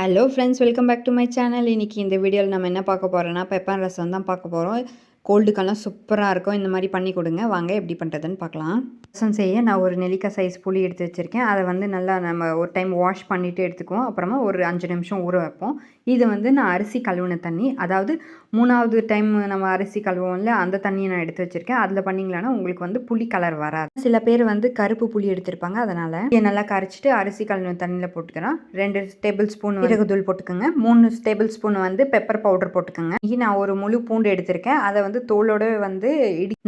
Hello friends, welcome back to my channel. இன்றைக்கி இந்த வீடியோவில் நம்ம என்ன பார்க்க போகிறோன்னா பெப்பர் ரசம் தான் பார்க்க போகிறோம். கோல்டுக்கெல்லாம் சூப்பராக இருக்கும். இந்த மாதிரி பண்ணி கொடுங்க. வாங்க எப்படி பண்ணுறதுன்னு பார்க்கலாம். ரசம் செய்ய நான் ஒரு நெல்லிக்காய் சைஸ் புளி எடுத்து வச்சுருக்கேன். அதை வந்து நல்லா நம்ம ஒரு டைம் வாஷ் பண்ணிவிட்டு எடுத்துக்குவோம். அப்புறமா ஒரு 5 நிமிஷம் ஊற வைப்போம். இது வந்து நான் அரிசி கழுவின தண்ணி, அதாவது 3வது டைம் நம்ம அரிசி கழுவோம்ல, அந்த தண்ணியை நான் எடுத்து வச்சுருக்கேன். அதில் பண்ணிங்களான்னா உங்களுக்கு வந்து புளி கலர் வராது. சில பேர் வந்து கருப்பு புளி எடுத்திருப்பாங்க. அதனால் இதை நல்லா கரைச்சிட்டு அரிசி கழுவின தண்ணியில் போட்டுக்கிறேன். 2 டேபிள் ஸ்பூன் மிளகுத்தூள் போட்டுக்கோங்க. 3 டேபிள் ஸ்பூன் வந்து பெப்பர் பவுடர் போட்டுக்கோங்க. இங்கே நான் ஒரு முழு பூண்டு எடுத்திருக்கேன். அதை வந்து தோலோட வந்து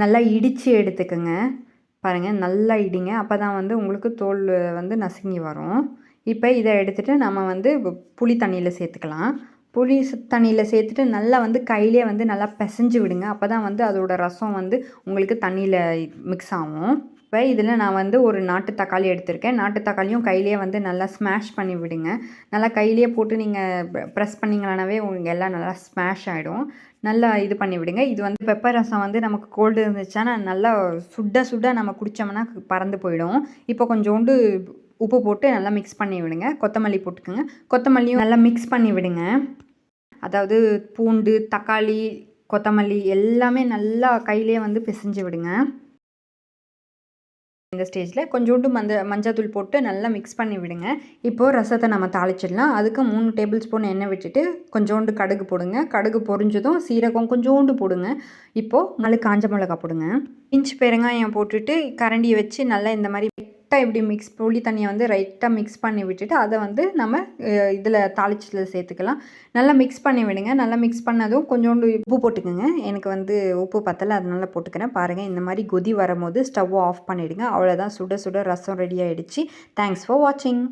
நல்லா இடித்து எடுத்துக்கோங்க. பாருங்கள், நல்லா இடிங்க. அப்போ தான் வந்து உங்களுக்கு தோல் வந்து நசுங்கி வரும். இப்போ இதை எடுத்துகிட்டு நம்ம வந்து புளி தண்ணியில் சேர்த்துக்கலாம். புளி தண்ணியில் சேர்த்துட்டு நல்லா வந்து கையிலே வந்து நல்லா பிசைஞ்சு விடுங்க. அப்போ தான் வந்து அதோட ரசம் வந்து உங்களுக்கு தண்ணியில் மிக்ஸ் ஆகும். இப்போ இதில் நான் வந்து ஒரு நாட்டு தக்காளி எடுத்திருக்கேன். நாட்டு தக்காளியும் கையிலே வந்து நல்லா ஸ்மாஷ் பண்ணி விடுங்க. நல்லா கையிலே போட்டு நீங்கள் ப்ரெஸ் பண்ணிங்களானாவே உங்களுக்கு எல்லாம் நல்லா ஸ்மாஷ் ஆகிடும். நல்லா இது பண்ணி விடுங்க. இது வந்து பெப்பர் ரசம் வந்து நமக்கு கோல்டு இருந்துச்சுன்னா நல்லா சுட சுட நம்ம குடித்தோம்னா பறந்து போயிடும். இப்போ கொஞ்சோண்டு உப்பு போட்டு நல்லா மிக்ஸ் பண்ணி விடுங்க. கொத்தமல்லி போட்டுக்கோங்க. கொத்தமல்லியும் நல்லா மிக்ஸ் பண்ணி விடுங்க. அதாவது பூண்டு, தக்காளி, கொத்தமல்லி எல்லாமே நல்லா கையிலே வந்து பிசைஞ்சு விடுங்க. இந்த ஸ்டேஜில் கொஞ்சோண்டு மஞ்சள் போட்டு நல்லா மிக்ஸ் பண்ணி விடுங்க. இப்போது ரசத்தை நம்ம தாளிச்சிடலாம். அதுக்கு 3 டேபிள் ஸ்பூன் எண்ணெய் விட்டுட்டு கொஞ்சோண்டு கடுகு போடுங்க. கடுகு பொரிஞ்சதும் சீரகம் கொஞ்சோண்டு போடுங்க. இப்போது 4 காஞ்ச மிளகா போடுங்க. இஞ்சி பெருங்காயம் போட்டுட்டு கரண்டியை வச்சு நல்லா இந்த மாதிரி ரைட்டாக இப்படி புளி தண்ணியை வந்து ரைட்டாக மிக்ஸ் பண்ணி விட்டுட்டு அதை வந்து நம்ம இதில் தாளிச்சதில் சேர்த்துக்கலாம். நல்லா மிக்ஸ் பண்ணி விடுங்க. நல்லா மிக்ஸ் பண்ணதும் கொஞ்சோண்டு உப்பு போட்டுக்கோங்க. எனக்கு வந்து உப்பு பத்தலை, அதனால போட்டுக்கிறேன். பாருங்கள், இந்த மாதிரி கொதி வரும்போது ஸ்டவ் ஆஃப் பண்ணிவிடுங்க. அவ்வளோதான், சுட சுட ரசம் ரெடி ஆகிடுச்சு. தேங்க்ஸ் ஃபார் வாட்சிங்.